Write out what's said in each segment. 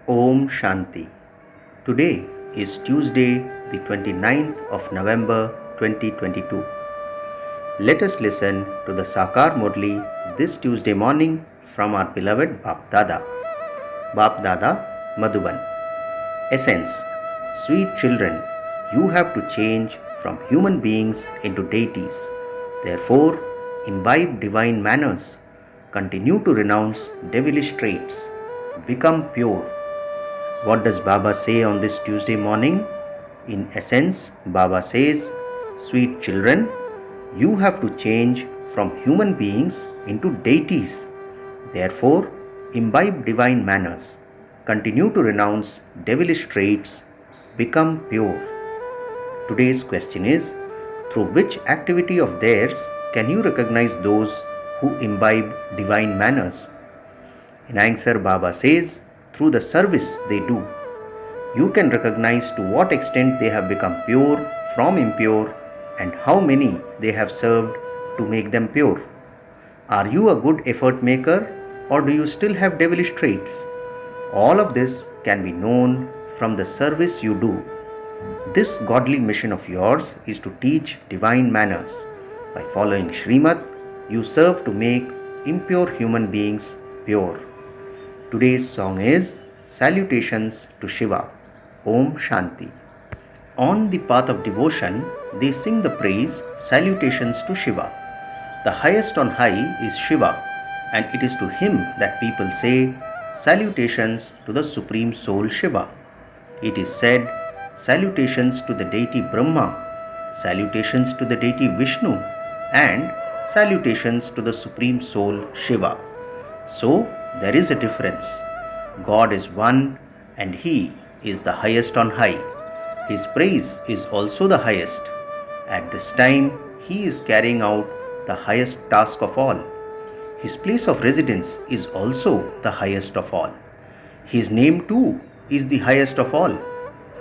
Om Shanti. Today is Tuesday, the 29th of November 2022. Let us listen to the Sakar Murli this Tuesday morning from our beloved Bap Dada. Bap Dada, Madhuban. Essence. Sweet children, you have to change from human beings into deities. Therefore, imbibe divine manners. Continue to renounce devilish traits. Become pure. What does Baba say on this Tuesday morning? In essence, Baba says, sweet children, you have to change from human beings into deities. Therefore, imbibe divine manners. Continue to renounce devilish traits. Become pure. Today's question is, through which activity of theirs can you recognize those who imbibe divine manners? In answer, Baba says, through the service they do. You can recognize to what extent they have become pure from impure and how many they have served to make them pure. Are you a good effort maker or do you still have devilish traits? All of this can be known from the service you do. This godly mission of yours is to teach divine manners. By following Srimad, you serve to make impure human beings pure. Today's song is Salutations to Shiva. Om Shanti. On the path of devotion, they sing the praise Salutations to Shiva. The highest on high is Shiva, and it is to him that people say Salutations to the Supreme Soul Shiva. It is said Salutations to the deity Brahma, Salutations to the deity Vishnu, and Salutations to the Supreme Soul Shiva. So, there is a difference. God is one and He is the highest on high. His praise is also the highest. At this time, He is carrying out the highest task of all. His place of residence is also the highest of all. His name too is the highest of all.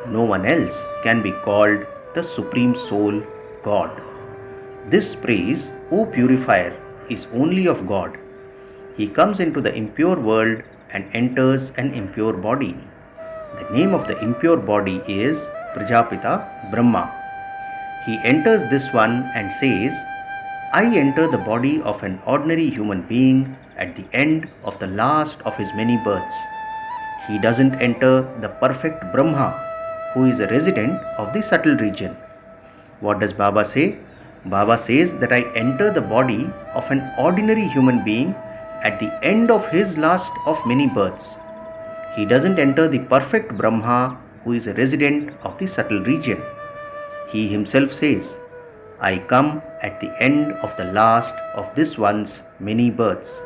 No one else can be called the Supreme Soul, God. This praise, O purifier, is only of God. He comes into the impure world and enters an impure body. The name of the impure body is Prajapita Brahma. He enters this one and says, I enter the body of an ordinary human being at the end of the last of his many births. He doesn't enter the perfect Brahma, who is a resident of the subtle region. What does Baba say? Baba says that I enter the body of an ordinary human being at the end of his last of many births. He doesn't enter the perfect Brahma, who is a resident of the subtle region. He himself says, I come at the end of the last of this one's many births.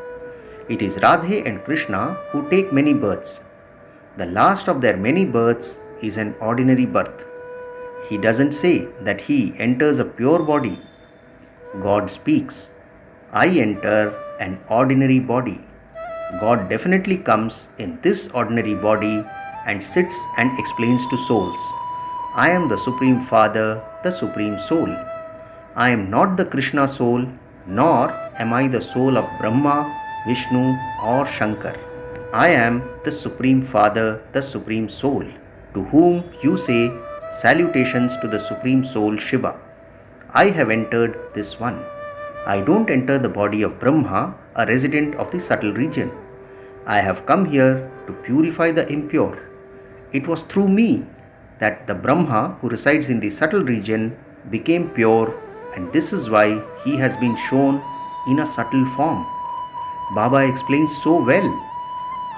It is Radhe and Krishna who take many births. The last of their many births is an ordinary birth. He doesn't say that he enters a pure body. God speaks, I enter an ordinary body. God definitely comes in this ordinary body and sits and explains to souls, I am the Supreme Father, the Supreme Soul. I am not the Krishna soul, nor am I the soul of Brahma, Vishnu or Shankar. I am the Supreme Father, the Supreme Soul, to whom you say salutations to the Supreme Soul Shiva. I have entered this one. I don't enter the body of Brahma, a resident of the subtle region. I have come here to purify the impure. It was through me that the Brahma who resides in the subtle region became pure, and this is why he has been shown in a subtle form. Baba explains so well.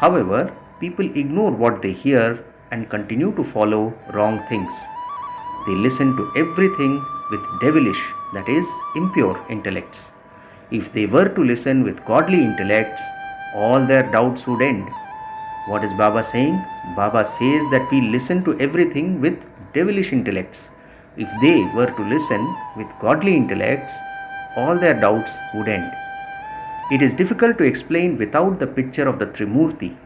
However, people ignore what they hear and continue to follow wrong things. They listen to everything with devilish, that is, impure intellects. If they were to listen with godly intellects, all their doubts would end. What is Baba saying? Baba says that we listen to everything with devilish intellects. If they were to listen with godly intellects, all their doubts would end. It is difficult to explain without the picture of the Trimurti.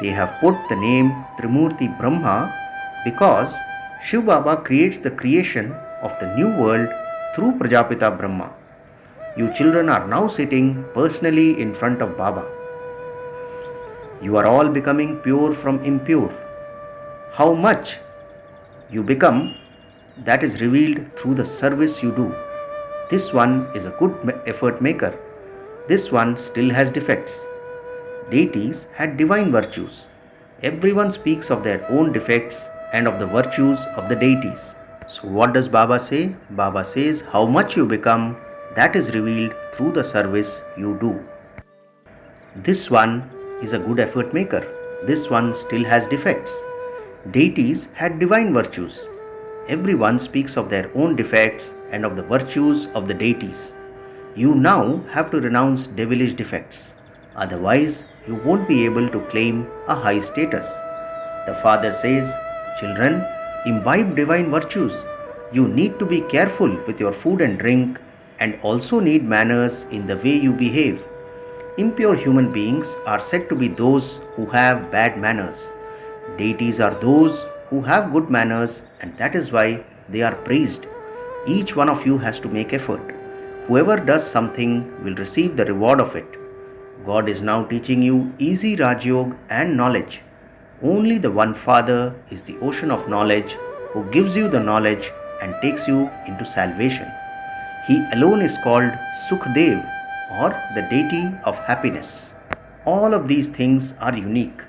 They have put the name Trimurti Brahma because Shiv Baba creates the creation of the new world through Prajapita Brahma. You children are now sitting personally in front of Baba. You are all becoming pure from impure. How much you become, that is revealed through the service you do. This one is a good effort maker. This one still has defects. Deities had divine virtues. Everyone speaks of their own defects and of the virtues of the deities. So what does Baba say? Baba says, how much you become, that is revealed through the service you do. This one is a good effort maker. This one still has defects. Deities had divine virtues. Everyone speaks of their own defects and of the virtues of the deities. You now have to renounce devilish defects. Otherwise, you won't be able to claim a high status. The father says, children, imbibe divine virtues. You need to be careful with your food and drink and also need manners in the way you behave. Impure human beings are said to be those who have bad manners. Deities are those who have good manners, and that is why they are praised. Each one of you has to make effort. Whoever does something will receive the reward of it. God is now teaching you easy Rajyog and knowledge. Only the one Father is the ocean of knowledge who gives you the knowledge and takes you into salvation. He alone is called Sukhdev, or the deity of happiness. All of these things are unique.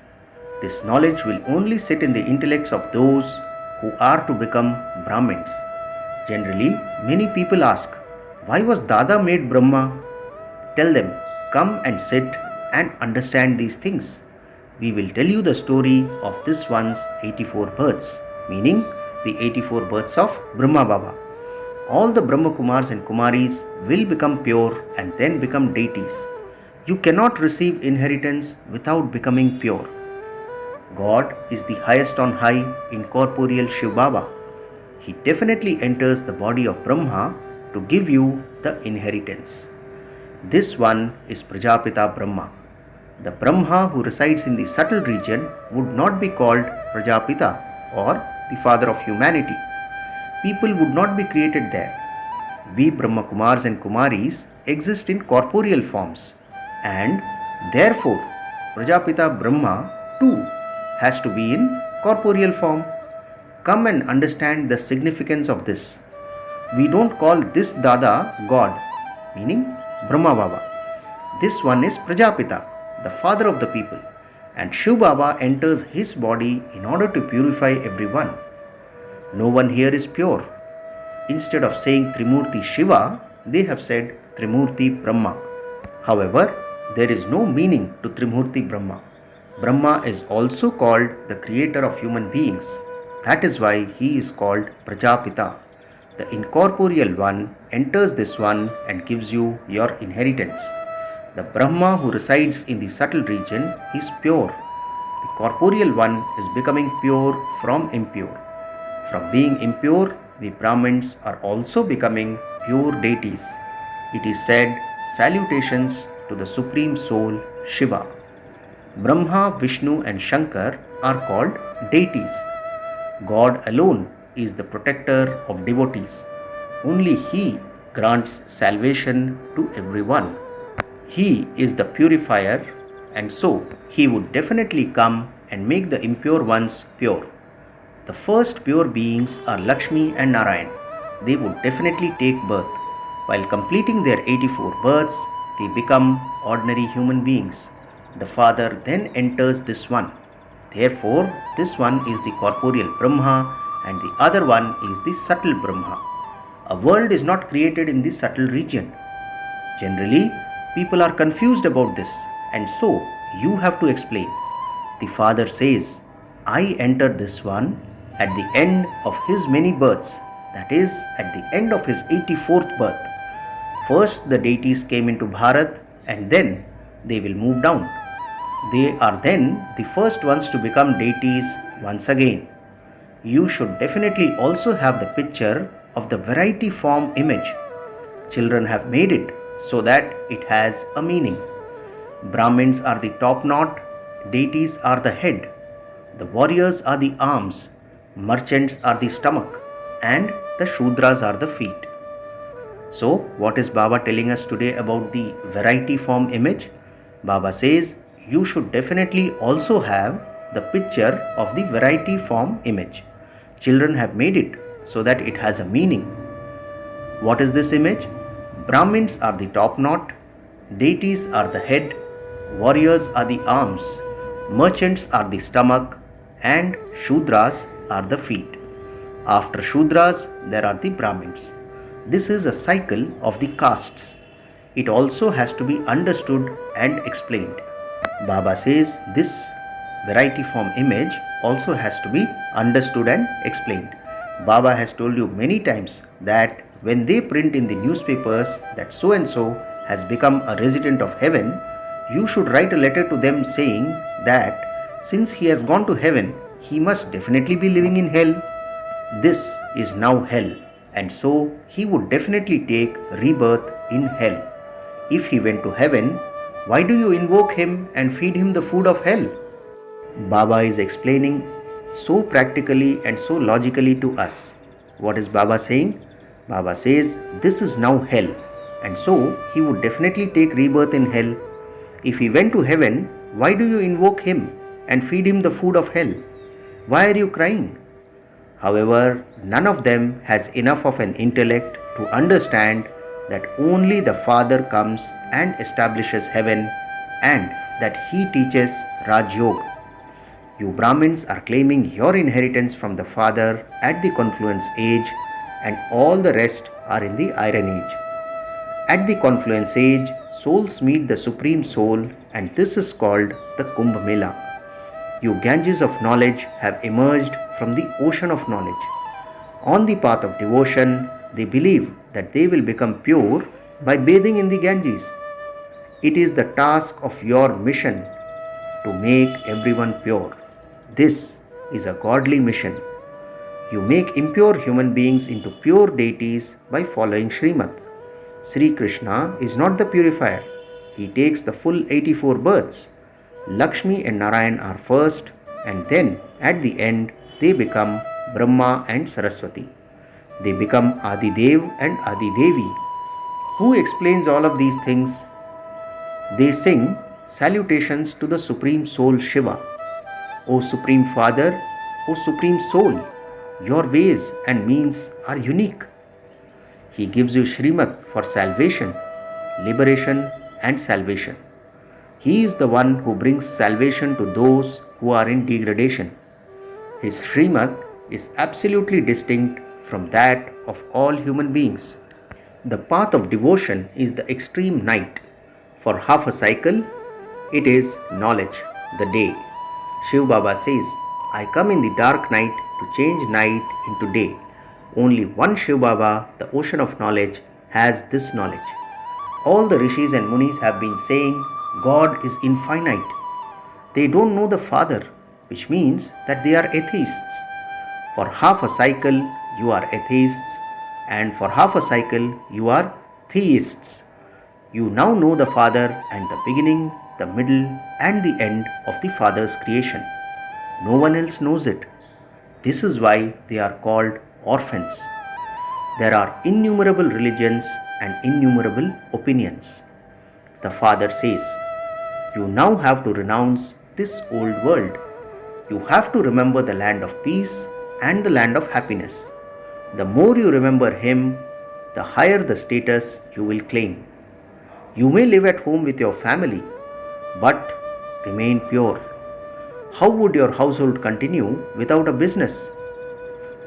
This knowledge will only sit in the intellects of those who are to become Brahmins. Generally, many people ask, why was Dada made Brahma? Tell them, come and sit and understand these things. We will tell you the story of this one's 84 births, meaning the 84 births of Brahma Baba. All the Brahma Kumars and Kumaris will become pure and then become deities. You cannot receive inheritance without becoming pure. God is the highest on high, incorporeal Shiv Baba. He definitely enters the body of Brahma to give you the inheritance. This one is Prajapita Brahma. The Brahma who resides in the subtle region would not be called Prajapita or the father of humanity. People would not be created there. We Brahma Kumars and Kumaris exist in corporeal forms, and therefore Prajapita Brahma too has to be in corporeal form. Come and understand the significance of this. We don't call this Dada God, meaning Brahma Baba. This one is Prajapita, the father of the people, and Shiv Baba enters his body in order to purify everyone. No one here is pure. Instead of saying Trimurti Shiva, they have said Trimurti Brahma. However, there is no meaning to Trimurti Brahma. Brahma is also called the creator of human beings. That is why he is called Prajapita. The incorporeal one enters this one and gives you your inheritance. The Brahma who resides in the subtle region is pure. The corporeal one is becoming pure from impure. From being impure, we Brahmins are also becoming pure deities. It is said, salutations to the Supreme Soul, Shiva. Brahma, Vishnu and Shankar are called deities. God alone is the protector of devotees. Only He grants salvation to everyone. He is the purifier, and so He would definitely come and make the impure ones pure. The first pure beings are Lakshmi and Narayan. They would definitely take birth. While completing their 84 births, they become ordinary human beings. The Father then enters this one. Therefore, this one is the corporeal Brahma and the other one is the subtle Brahma. A world is not created in this subtle region. Generally, people are confused about this, and so you have to explain. The Father says, I entered this one at the end of his many births, that is, at the end of his 84th birth. First, the deities came into Bharat and then they will move down. They are then the first ones to become deities once again. You should definitely also have the picture of the variety form image. Children have made it so that it has a meaning. Brahmins are the top knot, deities are the head, the warriors are the arms, merchants are the stomach, and the Shudras are the feet. So, what is Baba telling us today about the variety form image? Baba says, you should definitely also have the picture of the variety form image. Children have made it so that it has a meaning. What is this image? Brahmins are the top knot, deities are the head, warriors are the arms, merchants are the stomach, and Shudras are the feet. After Shudras, there are the Brahmins. This is a cycle of the castes. It also has to be understood and explained. Baba says this variety form image also has to be understood and explained. Baba has told you many times that when they print in the newspapers that so and so has become a resident of heaven, you should write a letter to them saying that since he has gone to heaven, he must definitely be living in hell. This is now hell, and so he would definitely take rebirth in hell. If he went to heaven, why do you invoke him and feed him the food of hell? Baba is explaining so practically and so logically to us. What is Baba saying? Baba says this is now hell, and so he would definitely take rebirth in hell. If he went to heaven, why do you invoke him and feed him the food of hell? Why are you crying? However, none of them has enough of an intellect to understand that only the Father comes and establishes heaven and that he teaches Raj Yoga. You Brahmins are claiming your inheritance from the Father at the confluence age, and all the rest are in the iron age. At the confluence age, souls meet the Supreme Soul, and this is called the Kumbh Mela. You Ganges of knowledge have emerged from the ocean of knowledge. On the path of devotion, they believe that they will become pure by bathing in the Ganges. It is the task of your mission to make everyone pure. This is a godly mission. You make impure human beings into pure deities by following Srimad. Sri Krishna is not the purifier. He takes the full 84 births. Lakshmi and Narayan are first, and then at the end they become Brahma and Saraswati. They become Adidev and Adidevi. Who explains all of these things? They sing salutations to the Supreme Soul Shiva. O Supreme Father, O Supreme Soul, your ways and means are unique. He gives you Srimad for salvation, liberation and salvation. He is the one who brings salvation to those who are in degradation. His Srimad is absolutely distinct from that of all human beings. The path of devotion is the extreme night. For half a cycle, it is knowledge, the day. Shiv Baba says, I come in the dark night to change night into day. Only one Shiv Baba, the ocean of knowledge, has this knowledge. All the rishis and munis have been saying God is infinite. They don't know the Father, which means that they are atheists. For half a cycle, you are atheists, and for half a cycle, you are theists. You now know the Father and the beginning, the middle, and the end of the Father's creation. No one else knows it. This is why they are called orphans. There are innumerable religions and innumerable opinions. The Father says, you now have to renounce this old world. You have to remember the land of peace and the land of happiness. The more you remember Him, the higher the status you will claim. You may live at home with your family, but remain pure. How would your household continue without a business?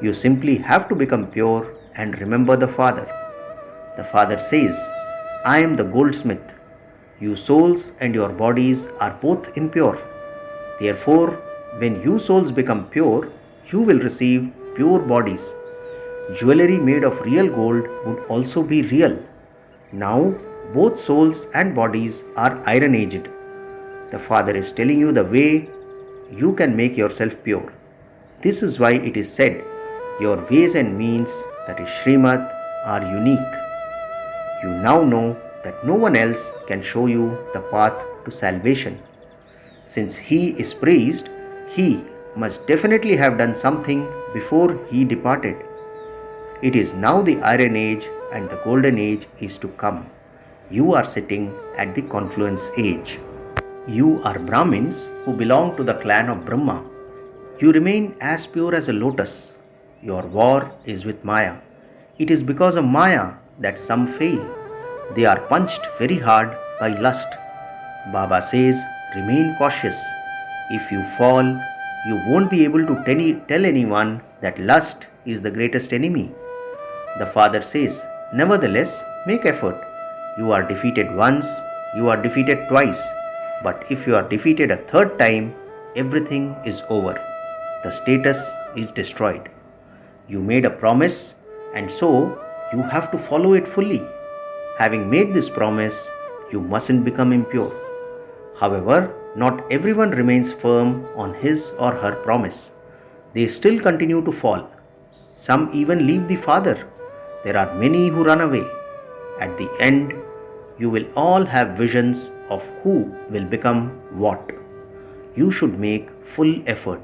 You simply have to become pure and remember the Father. The Father says, I am the goldsmith. You souls and your bodies are both impure. Therefore, when you souls become pure, you will receive pure bodies. Jewelry made of real gold would also be real. Now, both souls and bodies are iron-aged. The Father is telling you the way you can make yourself pure. This is why it is said, your ways and means, that is Srimad, are unique. You now know that no one else can show you the path to salvation. Since He is praised, He must definitely have done something before He departed. It is now the Iron Age and the Golden Age is to come. You are sitting at the confluence age. You are Brahmins who belong to the clan of Brahma. You remain as pure as a lotus. Your war is with Maya. It is because of Maya that some fail. They are punched very hard by lust. Baba says, remain cautious. If you fall, you won't be able to tell anyone that lust is the greatest enemy. The father says, nevertheless, make effort. You are defeated once, you are defeated twice. But if you are defeated a third time, everything is over. The status is destroyed. You made a promise, and so you have to follow it fully. Having made this promise, you mustn't become impure. However, not everyone remains firm on his or her promise. They still continue to fall. Some even leave the father. There are many who run away. At the end, you will all have visions of who will become what. You should make full effort.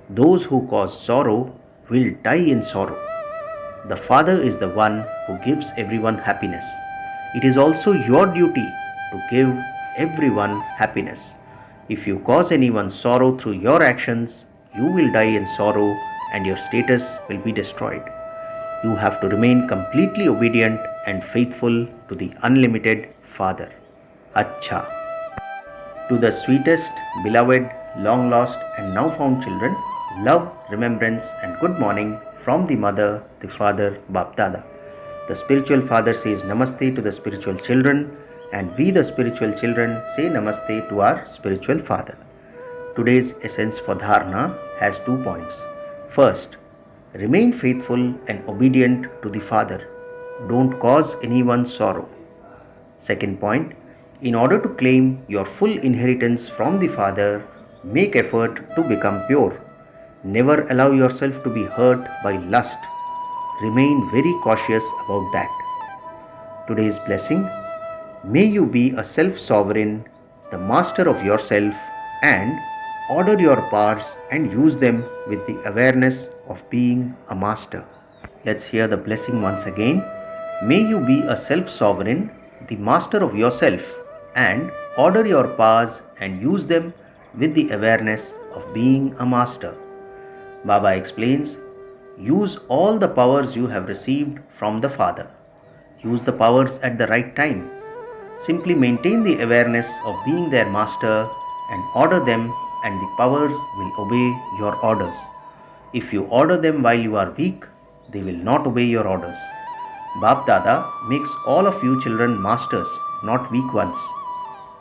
Those who cause sorrow will die in sorrow. The Father is the one who gives everyone happiness. It is also your duty to give everyone happiness. If you cause anyone sorrow through your actions, you will die in sorrow and your status will be destroyed. You have to remain completely obedient and faithful to the unlimited Father. Acha. To the sweetest, beloved, long lost and now found children, love, remembrance and good morning from the mother, the father, Bap Dada. The spiritual father says namaste to the spiritual children, and we the spiritual children say namaste to our spiritual father. Today's essence for dharana has 2 points. First, remain faithful and obedient to the father. Don't cause anyone sorrow. Second point, in order to claim your full inheritance from the father, make effort to become pure. Never allow yourself to be hurt by lust. Remain very cautious about that. Today's blessing, may you be a self-sovereign, the master of yourself, and order your powers and use them with the awareness of being a master. Let's hear the blessing once again. May you be a self-sovereign, the master of yourself, and order your powers and use them with the awareness of being a master. Baba explains, use all the powers you have received from the Father. Use the powers at the right time. Simply maintain the awareness of being their master and order them, and the powers will obey your orders. If you order them while you are weak, they will not obey your orders. Bap Dada makes all of you children masters, not weak ones.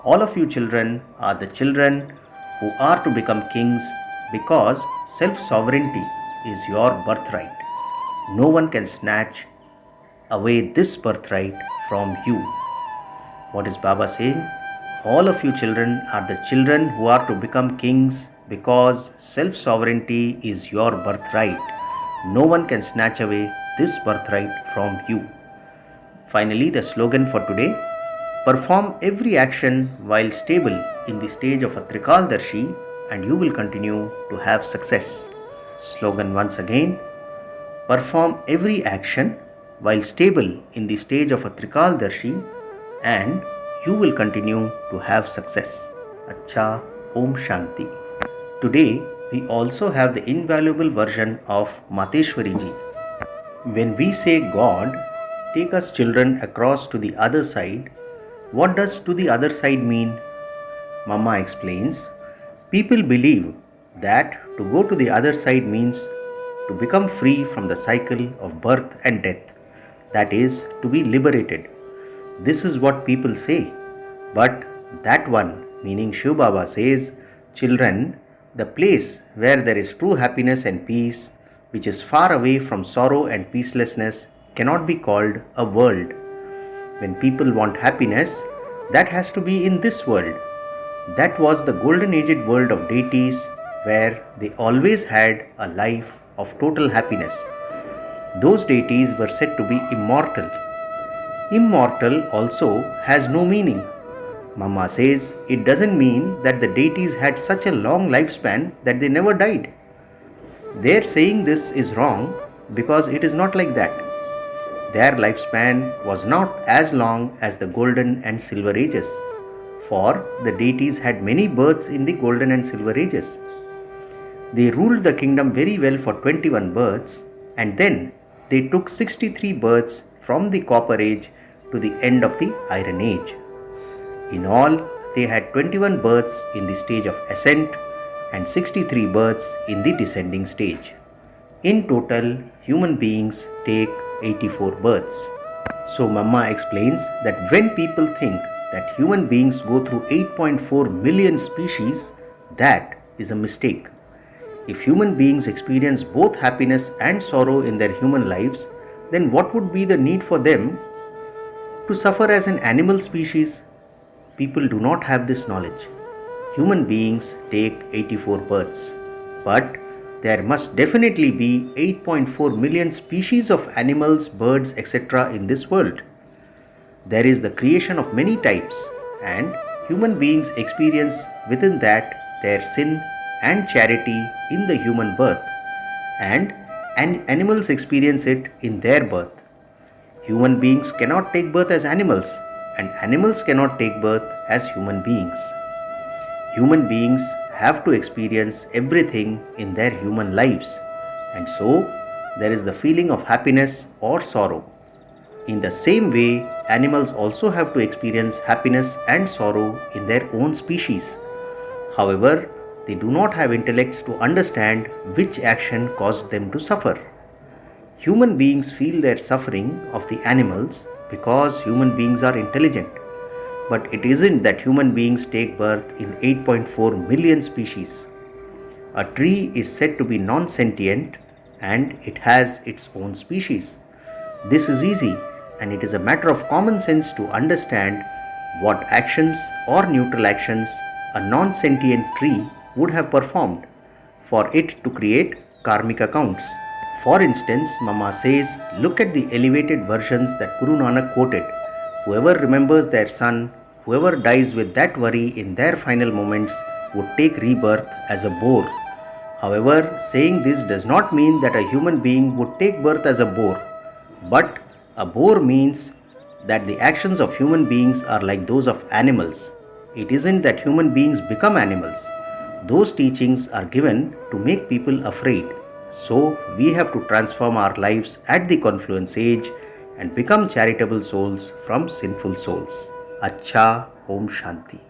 All of you children are the children who are to become kings because self-sovereignty is your birthright. No one can snatch away this birthright from you. What is Baba saying? All of you children are the children who are to become kings because self-sovereignty is your birthright. No one can snatch away this birthright from you. Finally, the slogan for today, perform every action while stable in the stage of a Trikaldarshi and you will continue to have success. Slogan once again, perform every action while stable in the stage of a Trikaldarshi and you will continue to have success. Acha, Om Shanti. Today, we also have the invaluable version of Mateshwari Ji. When we say God, take us children across to the other side, what does to the other side mean? Mama explains, people believe that to go to the other side means to become free from the cycle of birth and death, that is, to be liberated. This is what people say. But that one, meaning Shiv Baba, says, children, the place where there is true happiness and peace, which is far away from sorrow and peacelessness, cannot be called a world. When people want happiness, that has to be in this world. That was the golden-aged world of deities where they always had a life of total happiness. Those deities were said to be immortal. Immortal also has no meaning. Mama says it doesn't mean that the deities had such a long lifespan that they never died. Their saying this is wrong because it is not like that. Their lifespan was not as long as the golden and silver ages. for the deities had many births in the golden and silver ages. They ruled the kingdom very well for 21 births, and then they took 63 births from the copper age to the end of the iron age. In all, they had 21 births in the stage of ascent and 63 births in the descending stage. In total, human beings take 84 births. So Mama explains that when people think that human beings go through 8.4 million species, that is a mistake. If human beings experience both happiness and sorrow in their human lives, then what would be the need for them to suffer as an animal species? People do not have this knowledge. Human beings take 84 births, but there must definitely be 8.4 million species of animals, birds, etc. in this world. There is the creation of many types, and human beings experience within that their sin and charity in the human birth, and animals experience it in their birth. Human beings cannot take birth as animals, and animals cannot take birth as human beings. Human beings have to experience everything in their human lives, and so there is the feeling of happiness or sorrow. In the same way, animals also have to experience happiness and sorrow in their own species. However, they do not have intellects to understand which action caused them to suffer. Human beings feel their suffering of the animals because human beings are intelligent. But it isn't that human beings take birth in 8.4 million species. A tree is said to be non-sentient and it has its own species. This is easy, and it is a matter of common sense to understand what actions or neutral actions a non-sentient tree would have performed for it to create karmic accounts. For instance, Mama says, look at the elevated versions that Guru Nanak quoted. Whoever remembers their son, whoever dies with that worry in their final moments would take rebirth as a boar. However, saying this does not mean that a human being would take birth as a boar, but a boar means that the actions of human beings are like those of animals. It isn't that human beings become animals. Those teachings are given to make people afraid. So we have to transform our lives at the confluence age and become charitable souls from sinful souls. Acha, Om Shanti.